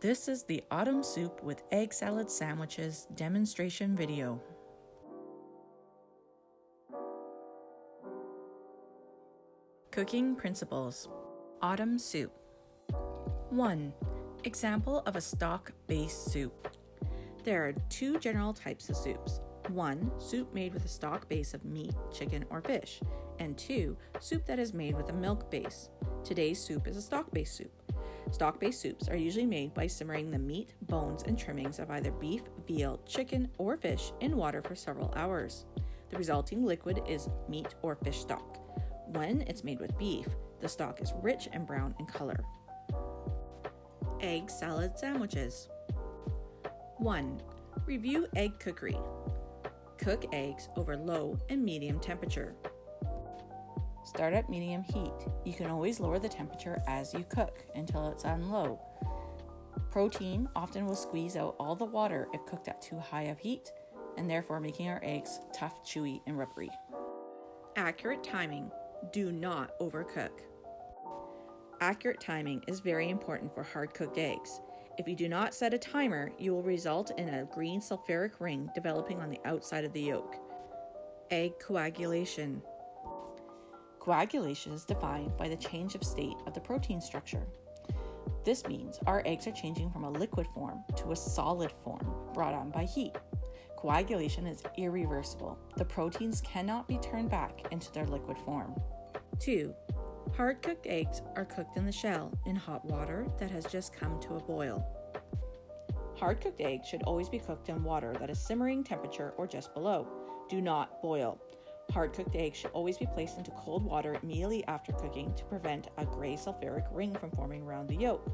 This is the autumn soup with egg salad sandwiches demonstration video. Cooking principles. Autumn soup. 1. Example of a stock-based soup. There are two general types of soups. 1. Soup made with a stock base of meat, chicken, or fish. And 2. Soup that is made with a milk base. Today's soup is a stock-based soup. Stock-based soups are usually made by simmering the meat, bones, and trimmings of either beef, veal, chicken, or fish in water for several hours. The resulting liquid is meat or fish stock. When it's made with beef, the stock is rich and brown in color. Egg salad sandwiches. 1. Review egg cookery. Cook eggs over low and medium temperature. Start at medium heat. You can always lower the temperature as you cook until it's on low. Protein often will squeeze out all the water if cooked at too high of heat, and therefore making our eggs tough, chewy, and rubbery. Accurate timing. Do not overcook. Accurate timing is very important for hard-cooked eggs. If you do not set a timer, you will result in a green sulfuric ring developing on the outside of the yolk. Egg coagulation. Coagulation is defined by the change of state of the protein structure. This means our eggs are changing from a liquid form to a solid form brought on by heat. Coagulation is irreversible. The proteins cannot be turned back into their liquid form. 2. Hard-cooked eggs are cooked in the shell in hot water that has just come to a boil. Hard-cooked eggs should always be cooked in water that is simmering temperature or just below. Do not boil. Hard-cooked eggs should always be placed into cold water immediately after cooking to prevent a gray sulfuric ring from forming around the yolk.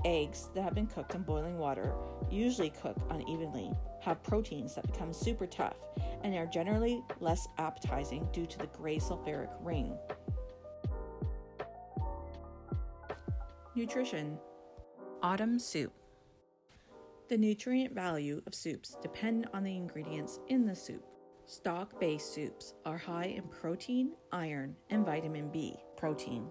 Eggs that have been cooked in boiling water usually cook unevenly, have proteins that become super tough, and are generally less appetizing due to the gray sulfuric ring. Nutrition. Autumn soup. The nutrient value of soups depend on the ingredients in the soup. Stock-based soups are high in protein, iron, and vitamin B. Protein.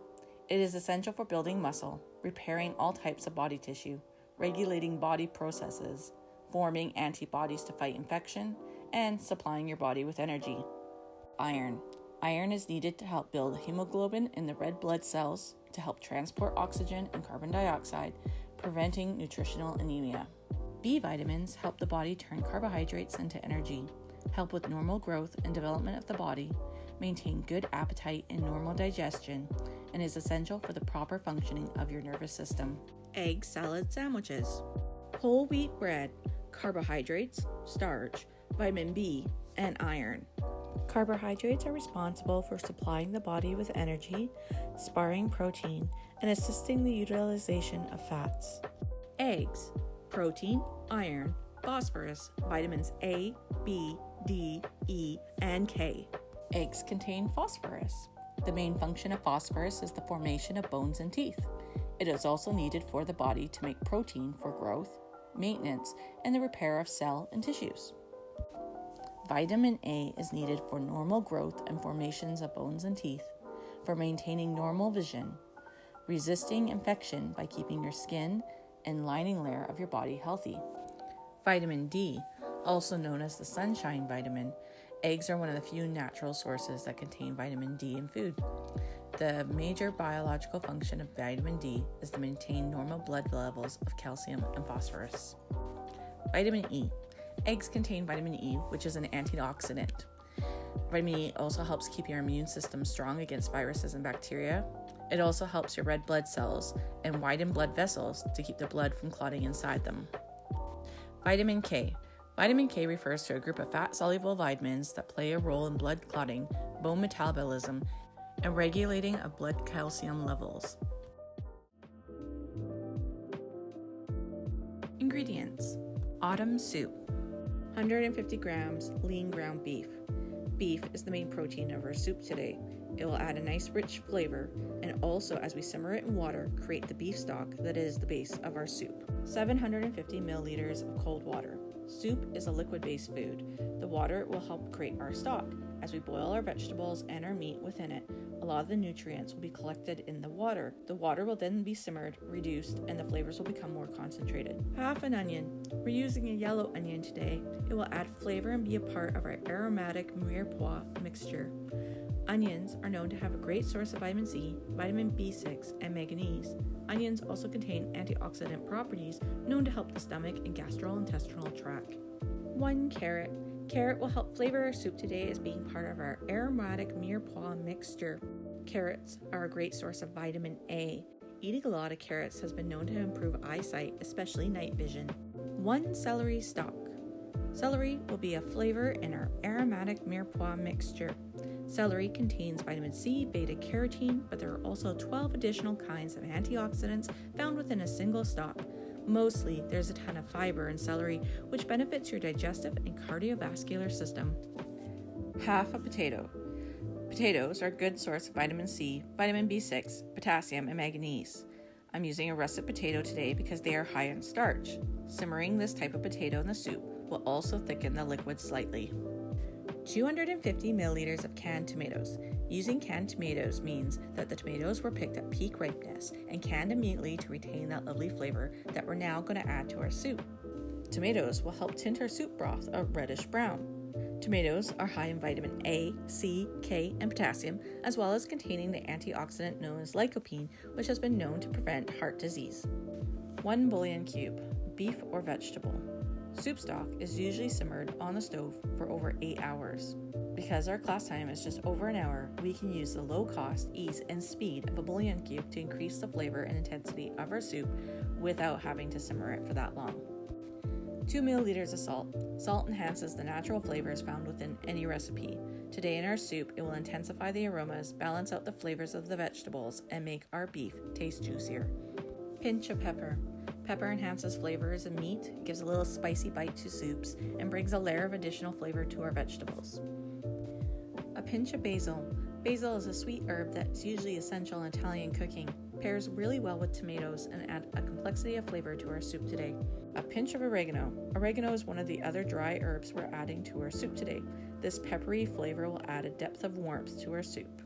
It is essential for building muscle, repairing all types of body tissue, regulating body processes, forming antibodies to fight infection, and supplying your body with energy. Iron. Iron is needed to help build hemoglobin in the red blood cells, to help transport oxygen and carbon dioxide, preventing nutritional anemia. B vitamins help the body turn carbohydrates into energy, help with normal growth and development of the body, maintain good appetite and normal digestion, and is essential for the proper functioning of your nervous system. Egg salad sandwiches. Whole wheat bread, carbohydrates, starch, vitamin B, and iron. Carbohydrates are responsible for supplying the body with energy, sparing protein, and assisting the utilization of fats. Eggs. Protein, iron, phosphorus, vitamins A, B, D, E, and K. Eggs contain phosphorus. The main function of phosphorus is the formation of bones and teeth. It is also needed for the body to make protein for growth, maintenance, and the repair of cell and tissues. Vitamin A is needed for normal growth and formations of bones and teeth, for maintaining normal vision, resisting infection by keeping your skin and lining layer of your body healthy. Vitamin D, also known as the sunshine vitamin. Eggs are one of the few natural sources that contain vitamin D in food. The major biological function of vitamin D is to maintain normal blood levels of calcium and phosphorus. Vitamin E. Eggs contain vitamin E, which is an antioxidant. Vitamin E also helps keep your immune system strong against viruses and bacteria. It also helps your red blood cells and widen blood vessels to keep the blood from clotting inside them. Vitamin K. Vitamin K refers to a group of fat-soluble vitamins that play a role in blood clotting, bone metabolism, and regulating of blood calcium levels. Ingredients. Autumn soup. 150 grams lean ground beef. Beef is the main protein of our soup today. It will add a nice rich flavor, and also as we simmer it in water, create the beef stock that is the base of our soup. 750 milliliters of cold water. Soup is a liquid-based food. The water will help create our stock. As we boil our vegetables and our meat within it, a lot of the nutrients will be collected in the water. The water will then be simmered, reduced, and the flavors will become more concentrated. Half an onion. We're using a yellow onion today. It will add flavor and be a part of our aromatic mirepoix mixture. Onions are known to have a great source of vitamin C, vitamin B6, and manganese. Onions also contain antioxidant properties known to help the stomach and gastrointestinal tract. 1 carrot. Carrot will help flavor our soup today as being part of our aromatic mirepoix mixture. Carrots are a great source of vitamin A. Eating a lot of carrots has been known to improve eyesight, especially night vision. 1 celery stalk. Celery will be a flavor in our aromatic mirepoix mixture. Celery contains vitamin C, beta-carotene, but there are also 12 additional kinds of antioxidants found within a single stalk. Mostly, there's a ton of fiber in celery, which benefits your digestive and cardiovascular system. Half a potato. Potatoes are a good source of vitamin C, vitamin B6, potassium, and manganese. I'm using a russet potato today because they are high in starch. Simmering this type of potato in the soup will also thicken the liquid slightly. 250 milliliters of canned tomatoes. Using canned tomatoes means that the tomatoes were picked at peak ripeness and canned immediately to retain that lovely flavor that we're now going to add to our soup. Tomatoes will help tint our soup broth a reddish brown. Tomatoes are high in vitamin A, C, K, and potassium, as well as containing the antioxidant known as lycopene, which has been known to prevent heart disease. 1 bouillon cube, beef or vegetable. Soup stock is usually simmered on the stove for over 8 hours. Because our class time is just over an hour, we can use the low cost, ease, and speed of a bouillon cube to increase the flavor and intensity of our soup without having to simmer it for that long. 2 milliliters of salt. Salt enhances the natural flavors found within any recipe. Today in our soup, it will intensify the aromas, balance out the flavors of the vegetables, and make our beef taste juicier. Pinch of pepper. Pepper enhances flavors in meat, gives a little spicy bite to soups, and brings a layer of additional flavor to our vegetables. A pinch of basil. Basil is a sweet herb that's usually essential in Italian cooking. Pairs really well with tomatoes and add a complexity of flavor to our soup today. A pinch of oregano. Oregano is one of the other dry herbs we're adding to our soup today. This peppery flavor will add a depth of warmth to our soup.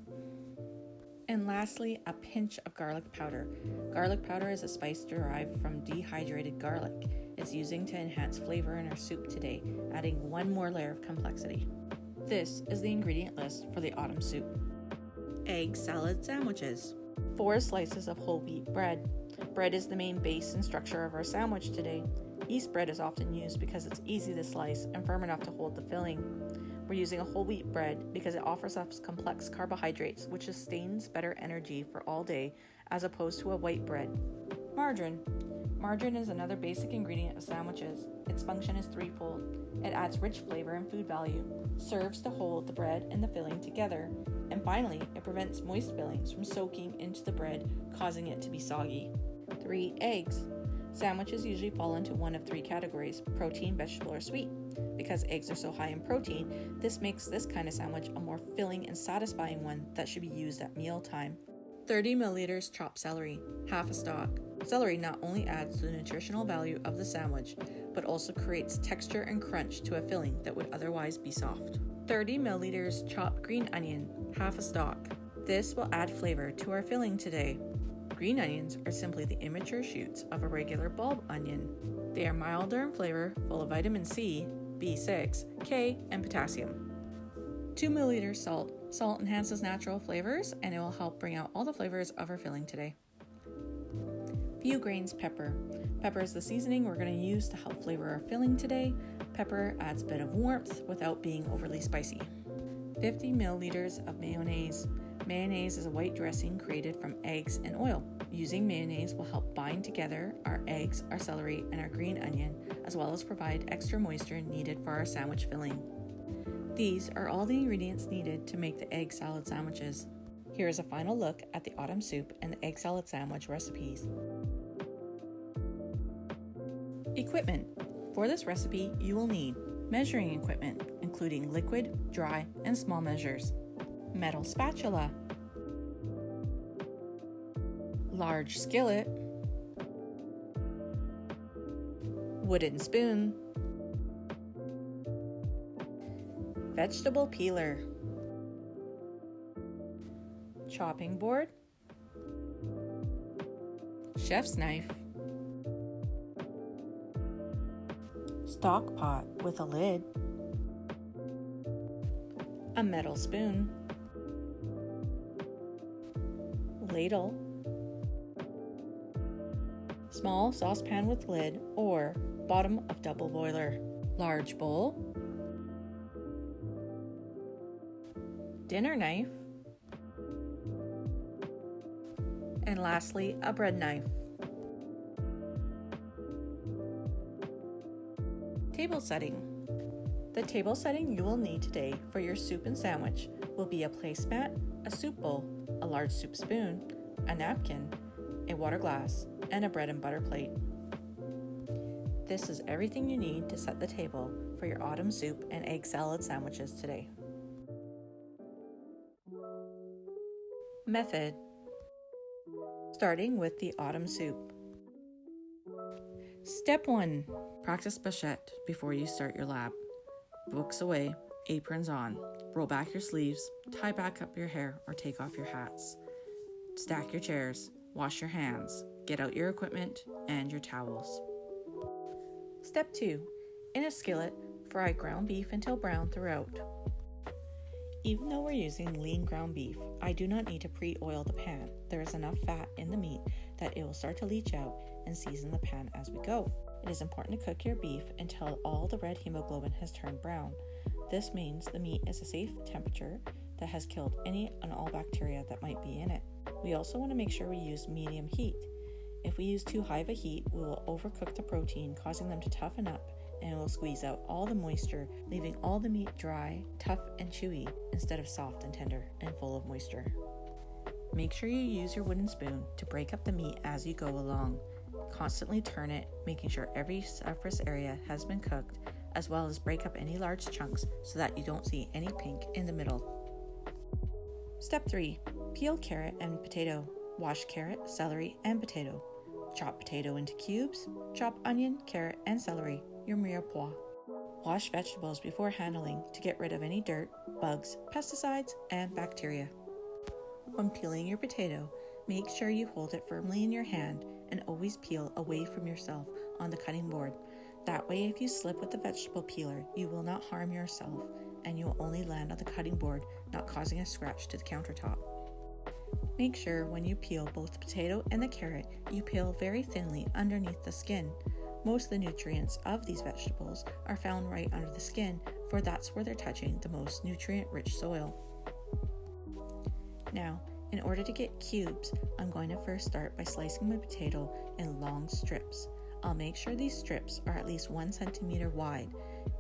And lastly, a pinch of garlic powder. Garlic powder is a spice derived from dehydrated garlic. It's using to enhance flavor in our soup today, adding one more layer of complexity. This is the ingredient list for the autumn soup. Egg salad sandwiches. 4 slices of whole wheat bread. Bread is the main base and structure of our sandwich today. Yeast bread is often used because it's easy to slice and firm enough to hold the filling. We're using a whole wheat bread because it offers us complex carbohydrates, which sustains better energy for all day as opposed to a white bread. Margarine. Margarine is another basic ingredient of sandwiches. Its function is threefold. It adds rich flavor and food value, serves to hold the bread and the filling together, and finally, it prevents moist fillings from soaking into the bread, causing it to be soggy. 3 eggs. Sandwiches usually fall into one of 3 categories: protein, vegetable, or sweet. Because eggs are so high in protein, this makes this kind of sandwich a more filling and satisfying one that should be used at mealtime. 30 milliliters chopped celery, half a stalk. Celery not only adds to the nutritional value of the sandwich, but also creates texture and crunch to a filling that would otherwise be soft. 30 milliliters chopped green onion, half a stalk. This will add flavor to our filling today. Green onions are simply the immature shoots of a regular bulb onion. They are milder in flavor, full of vitamin C, B6, K, and potassium. 2 milliliters salt. Salt enhances natural flavors, and it will help bring out all the flavors of our filling today. Few grains pepper. Pepper is the seasoning we're going to use to help flavor our filling today. Pepper adds a bit of warmth without being overly spicy. 50 milliliters of mayonnaise. Mayonnaise is a white dressing created from eggs and oil. Using mayonnaise will help bind together our eggs, our celery, and our green onion, as well as provide extra moisture needed for our sandwich filling. These are all the ingredients needed to make the egg salad sandwiches. Here is a final look at the autumn soup and the egg salad sandwich recipes. Equipment. For this recipe, you will need measuring equipment, including liquid, dry, and small measures. Metal spatula. Large skillet. Wooden spoon. Vegetable peeler. chopping board, chef's knife, stock pot with a lid, a metal spoon, ladle, small saucepan with lid or bottom of double boiler, large bowl, dinner knife, and lastly, a bread knife. Table setting. The table setting you will need today for your soup and sandwich will be a placemat, a soup bowl, a large soup spoon, a napkin, a water glass, and a bread and butter plate. This is everything you need to set the table for your autumn soup and egg salad sandwiches today. Method. Starting with the autumn soup. Step 1. Practice Biscuit before you start your lab. Books away, aprons on. Roll back your sleeves, tie back up your hair or take off your hats. Stack your chairs, wash your hands, get out your equipment and your towels. Step 2. In a skillet, fry ground beef until brown throughout. Even though we're using lean ground beef, I do not need to pre-oil the pan. There is enough fat in the meat that it will start to leach out and season the pan as we go. It is important to cook your beef until all the red hemoglobin has turned brown. This means the meat is a safe temperature that has killed any and all bacteria that might be in it. We also want to make sure we use medium heat. If we use too high of a heat, we will overcook the protein, causing them to toughen up, and it will squeeze out all the moisture, leaving all the meat dry, tough, and chewy instead of soft and tender and full of moisture. Make sure you use your wooden spoon to break up the meat as you go along. Constantly turn it, making sure every surface area has been cooked, as well as break up any large chunks so that you don't see any pink in the middle. Step 3. Peel carrot and potato. Wash carrot, celery, and potato. Chop potato into cubes. Chop onion, carrot, and celery, your mirepoix. Wash vegetables before handling to get rid of any dirt, bugs, pesticides, and bacteria. When peeling your potato, make sure you hold it firmly in your hand and always peel away from yourself on the cutting board. That way, if you slip with the vegetable peeler, you will not harm yourself and you will only land on the cutting board, not causing a scratch to the countertop. Make sure when you peel both the potato and the carrot, you peel very thinly underneath the skin. Most of the nutrients of these vegetables are found right under the skin, for that's where they're touching the most nutrient-rich soil. Now, in order to get cubes, I'm going to first start by slicing my potato in long strips. I'll make sure these strips are at least 1 centimeter wide.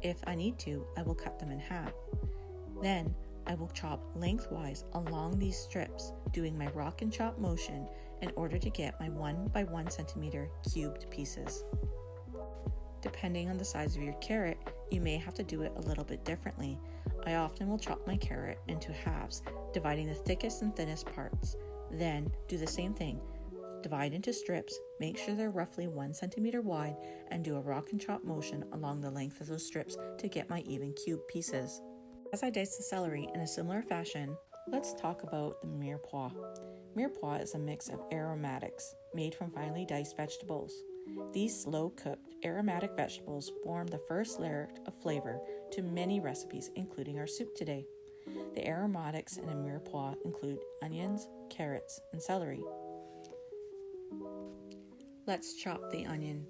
If I need to, I will cut them in half. Then, I will chop lengthwise along these strips, doing my rock and chop motion in order to get my 1 by 1 centimeter cubed pieces. Depending on the size of your carrot, you may have to do it a little bit differently. I often will chop my carrot into halves, dividing the thickest and thinnest parts. Then, do the same thing. Divide into strips, make sure they're roughly 1 centimeter wide, and do a rock and chop motion along the length of those strips to get my even cube pieces. As I dice the celery in a similar fashion, let's talk about the mirepoix. Mirepoix is a mix of aromatics made from finely diced vegetables. These slow-cooked aromatic vegetables form the first layer of flavor to many recipes, including our soup today. The aromatics in a mirepoix include onions, carrots, and celery. Let's chop the onion.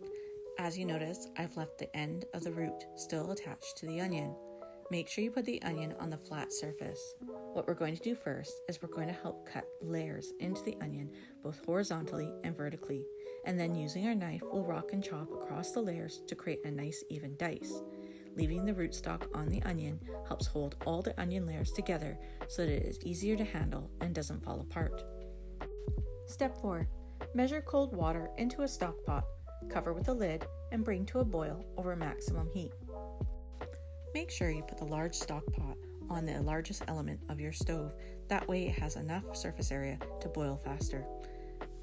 As you notice, I've left the end of the root still attached to the onion. Make sure you put the onion on the flat surface. What we're going to do first is we're going to help cut layers into the onion, both horizontally and vertically, and then using our knife, we'll rock and chop across the layers to create a nice even dice. Leaving the rootstock on the onion helps hold all the onion layers together so that it is easier to handle and doesn't fall apart. Step 4. Measure cold water into a stock pot, cover with a lid, and bring to a boil over maximum heat. Make sure you put the large stock pot on the largest element of your stove. That way it has enough surface area to boil faster.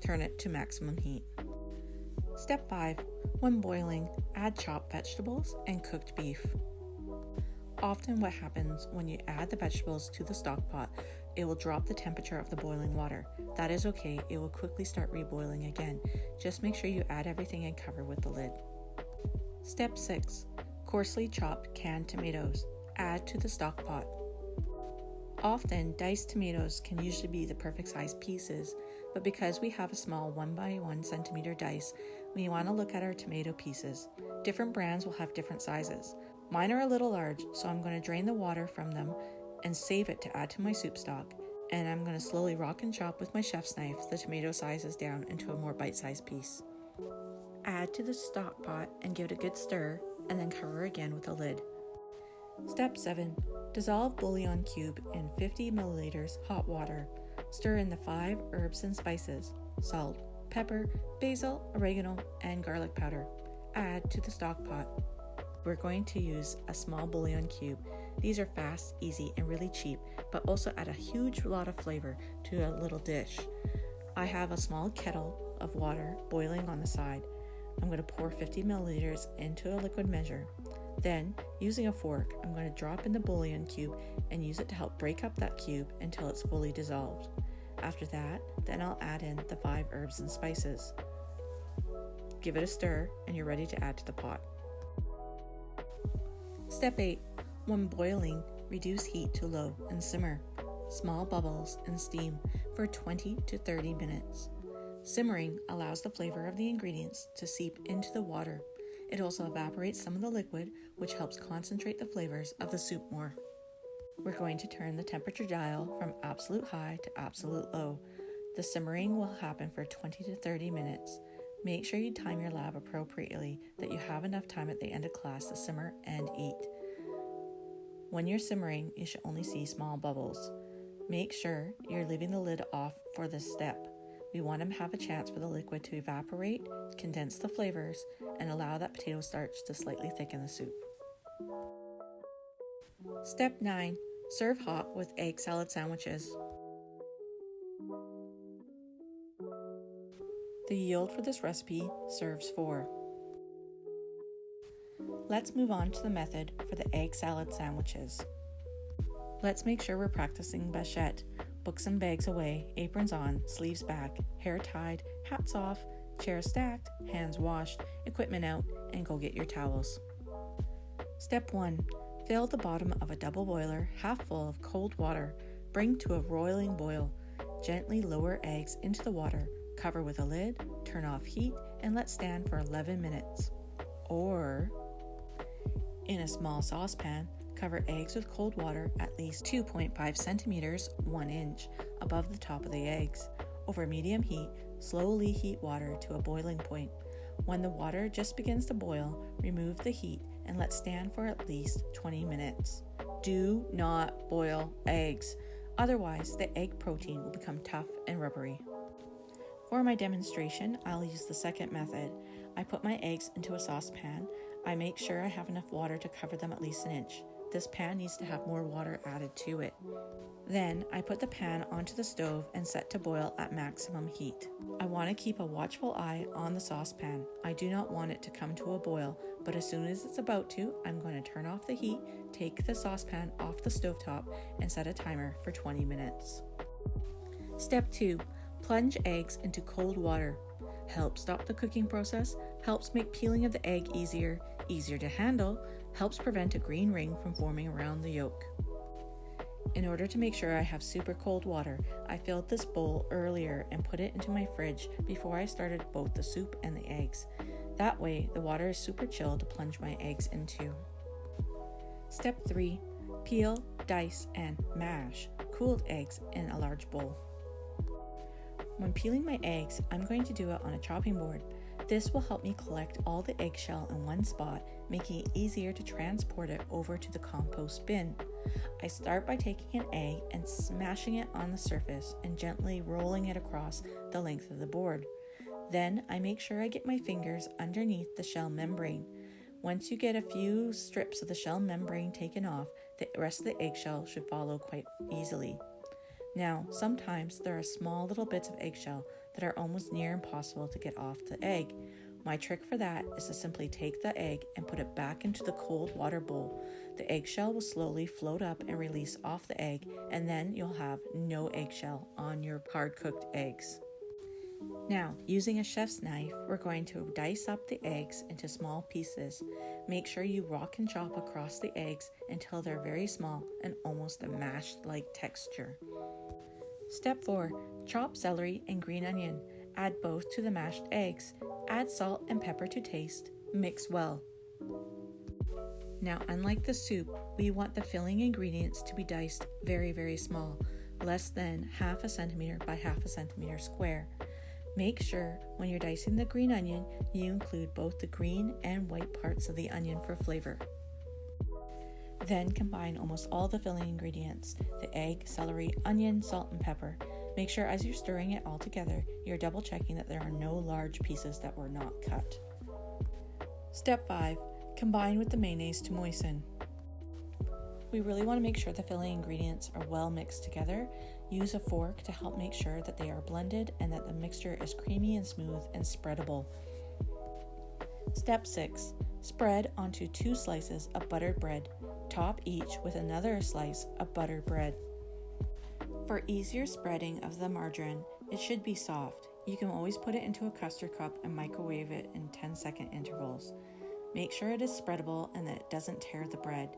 Turn it to maximum heat. Step 5. When boiling, add chopped vegetables and cooked beef. Often what happens when you add the vegetables to the stock pot it will drop the temperature of the boiling water. That is okay, it will quickly start reboiling again. Just make sure you add everything and cover with the lid. Step 6. Coarsely chopped canned tomatoes. Add to the stock pot. Often, diced tomatoes can usually be the perfect size pieces, but because we have a small 1 by 1 centimeter dice, we want to look at our tomato pieces. Different brands will have different sizes. Mine are a little large, so I'm going to drain the water from them and save it to add to my soup stock, and I'm going to slowly rock and chop with my chef's knife the tomato sizes down into a more bite-sized piece. Add to the stock pot and give it a good stir, and then cover again with a lid. Step 7. Dissolve bouillon cube in 50 milliliters hot water. Stir in the 5 herbs and spices: salt, pepper, basil, oregano, and garlic powder. Add to the stock pot. We're going to use a small bouillon cube. These are fast, easy, and really cheap, but also add a huge lot of flavor to a little dish. I have a small kettle of water boiling on the side. I'm going to pour 50 milliliters into a liquid measure. Then, using a fork, I'm going to drop in the bouillon cube and use it to help break up that cube until it's fully dissolved. After that, then I'll add in the 5 herbs and spices. Give it a stir and you're ready to add to the pot. Step 8. When boiling, reduce heat to low and simmer. Small bubbles and steam for 20 to 30 minutes. Simmering allows the flavor of the ingredients to seep into the water. It also evaporates some of the liquid, which helps concentrate the flavors of the soup more. We're going to turn the temperature dial from absolute high to absolute low. The simmering will happen for 20 to 30 minutes. Make sure you time your lab appropriately, that you have enough time at the end of class to simmer and eat. When you're simmering, you should only see small bubbles. Make sure you're leaving the lid off for this step. We want to have a chance for the liquid to evaporate, condense the flavors, and allow that potato starch to slightly thicken the soup. Step 9. Serve hot with egg salad sandwiches. The yield for this recipe serves 4. Let's move on to the method for the egg salad sandwiches. Let's make sure we're practicing Biscuit. Books and bags away, aprons on, sleeves back, hair tied, hats off, chairs stacked, hands washed, equipment out, and go get your towels. Step 1. Fill the bottom of a double boiler half full of cold water. Bring to a roiling boil. Gently lower eggs into the water. Cover with a lid, turn off heat, and let stand for 11 minutes. Or, in a small saucepan, cover eggs with cold water at least 2.5 centimeters, 1 inch, above the top of the eggs. Over medium heat, slowly heat water to a boiling point. When the water just begins to boil, remove the heat and let stand for at least 20 minutes. Do not boil eggs, otherwise the egg protein will become tough and rubbery. For my demonstration, I'll use the second method. I put my eggs into a saucepan. I make sure I have enough water to cover them at least an inch. This pan needs to have more water added to it. Then I put the pan onto the stove and set to boil at maximum heat. I want to keep a watchful eye on the saucepan. I do not want it to come to a boil, but as soon as it's about to, I'm going to turn off the heat, take the saucepan off the stovetop, and set a timer for 20 minutes. Step 2. Plunge eggs into cold water. Helps stop the cooking process, helps make peeling of the egg easier to handle, helps prevent a green ring from forming around the yolk. In order to make sure I have super cold water, I filled this bowl earlier and put it into my fridge before I started both the soup and the eggs. That way, the water is super chill to plunge my eggs into. Step 3. Peel, dice, and mash cooled eggs in a large bowl. When peeling my eggs, I'm going to do it on a chopping board. This will help me collect all the eggshell in one spot, making it easier to transport it over to the compost bin. I start by taking an egg and smashing it on the surface and gently rolling it across the length of the board. Then I make sure I get my fingers underneath the shell membrane. Once you get a few strips of the shell membrane taken off, the rest of the eggshell should follow quite easily. Now, sometimes there are small little bits of eggshell that are almost near impossible to get off the egg. My trick for that is to simply take the egg and put it back into the cold water bowl. The eggshell will slowly float up and release off the egg, and then you'll have no eggshell on your hard-cooked eggs. Now, using a chef's knife, we're going to dice up the eggs into small pieces. Make sure you rock and chop across the eggs until they're very small and almost a mashed-like texture. Step 4. Chop celery and green onion. Add both to the mashed eggs. Add salt and pepper to taste. Mix well. Now, unlike the soup, we want the filling ingredients to be diced very, very small, less than 1/2 centimeter by 1/2 centimeter square. Make sure when you're dicing the green onion, you include both the green and white parts of the onion for flavor. Then combine almost all the filling ingredients, the egg, celery, onion, salt, and pepper. Make sure as you're stirring it all together, you're double checking that there are no large pieces that were not cut. Step 5. Combine with the mayonnaise to moisten. We really want to make sure the filling ingredients are well mixed together. Use a fork to help make sure that they are blended and that the mixture is creamy and smooth and spreadable. Step 6. Spread onto 2 slices of buttered bread. Top each with another slice of buttered bread. For easier spreading of the margarine, it should be soft. You can always put it into a custard cup and microwave it in 10-second intervals. Make sure it is spreadable and that it doesn't tear the bread.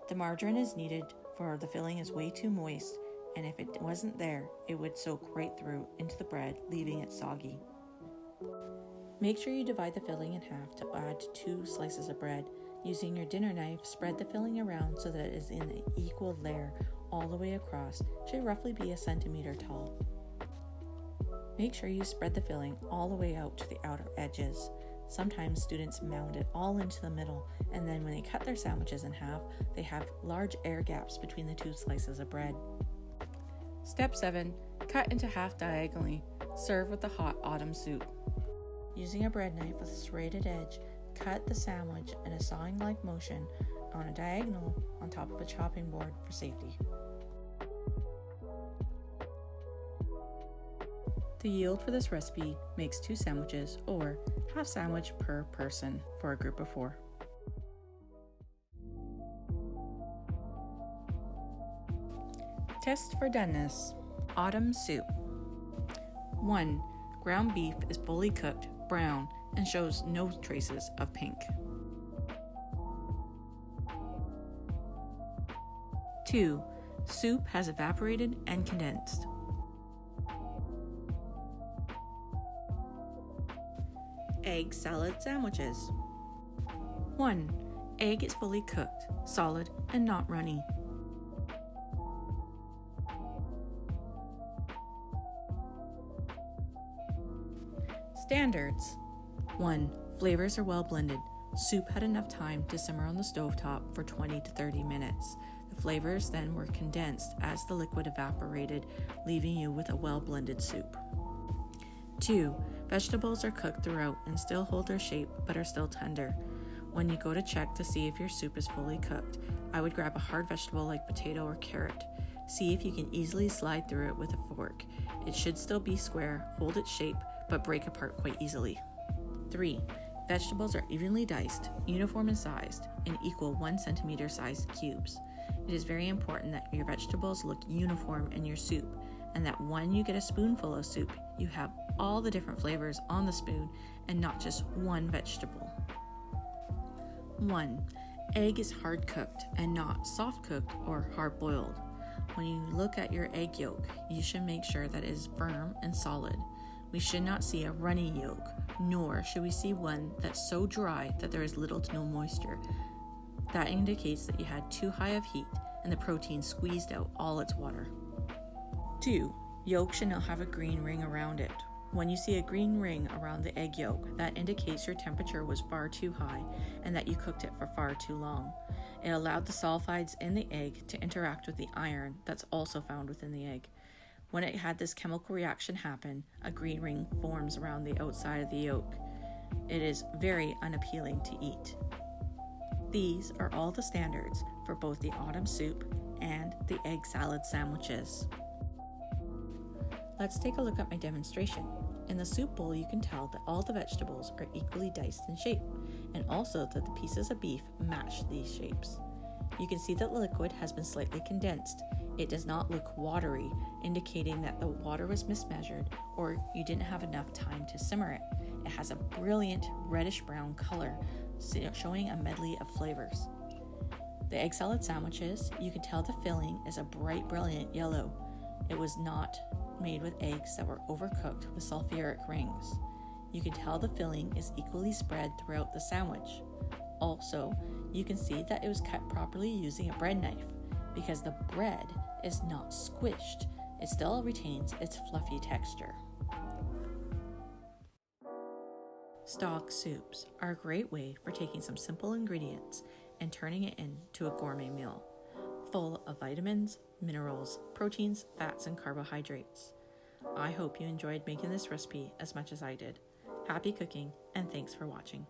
The margarine is needed for the filling is way too moist, and if it wasn't there, it would soak right through into the bread, leaving it soggy. Make sure you divide the filling in half to add 2 slices of bread. Using your dinner knife, spread the filling around so that it is in an equal layer all the way across. It should roughly be 1 centimeter tall. Make sure you spread the filling all the way out to the outer edges. Sometimes students mound it all into the middle, and then when they cut their sandwiches in half, they have large air gaps between the 2 slices of bread. Step 7. Cut into half diagonally. Serve with the hot autumn soup. Using a bread knife with a serrated edge, cut the sandwich in a sawing-like motion on a diagonal on top of a chopping board for safety. The yield for this recipe makes 2 sandwiches or half sandwich per person for a group of 4. Test for doneness. Autumn soup. 1. Ground beef is fully cooked, brown, and shows no traces of pink. 2. Soup has evaporated and condensed. Egg salad sandwiches. 1. Egg is fully cooked, solid, and not runny. Standards. 1. Flavors are well blended. Soup had enough time to simmer on the stovetop for 20 to 30 minutes. The flavors then were condensed as the liquid evaporated, leaving you with a well blended soup. 2. Vegetables are cooked throughout and still hold their shape but are still tender. When you go to check to see if your soup is fully cooked, I would grab a hard vegetable like potato or carrot. See if you can easily slide through it with a fork. It should still be square, hold its shape, but break apart quite easily. 3. Vegetables are evenly diced, uniform in size, in equal 1 centimeter sized cubes. It is very important that your vegetables look uniform in your soup, and that when you get a spoonful of soup, you have all the different flavors on the spoon and not just one vegetable. 1. Egg is hard cooked and not soft cooked or hard boiled. When you look at your egg yolk, you should make sure that it is firm and solid. We should not see a runny yolk, nor should we see one that's so dry that there is little to no moisture. That indicates that you had too high of heat and the protein squeezed out all its water. 2. Yolk should not have a green ring around it. When you see a green ring around the egg yolk, that indicates your temperature was far too high and that you cooked it for far too long. It allowed the sulfides in the egg to interact with the iron that's also found within the egg. When it had this chemical reaction happen, a green ring forms around the outside of the yolk. It is very unappealing to eat. These are all the standards for both the autumn soup and the egg salad sandwiches. Let's take a look at my demonstration. In the soup bowl, you can tell that all the vegetables are equally diced in shape, and also that the pieces of beef match these shapes. You can see that the liquid has been slightly condensed. It does not look watery, indicating that the water was mismeasured or you didn't have enough time to simmer it. It has a brilliant reddish-brown color, showing a medley of flavors. The egg salad sandwiches, you can tell the filling is a bright, brilliant yellow. It was not made with eggs that were overcooked with sulfuric rings. You can tell the filling is equally spread throughout the sandwich. Also, you can see that it was cut properly using a bread knife because the bread is not squished. It still retains its fluffy texture. Stock soups are a great way for taking some simple ingredients and turning it into a gourmet meal, full of vitamins, minerals, proteins, fats, and carbohydrates. I hope you enjoyed making this recipe as much as I did. Happy cooking, and thanks for watching.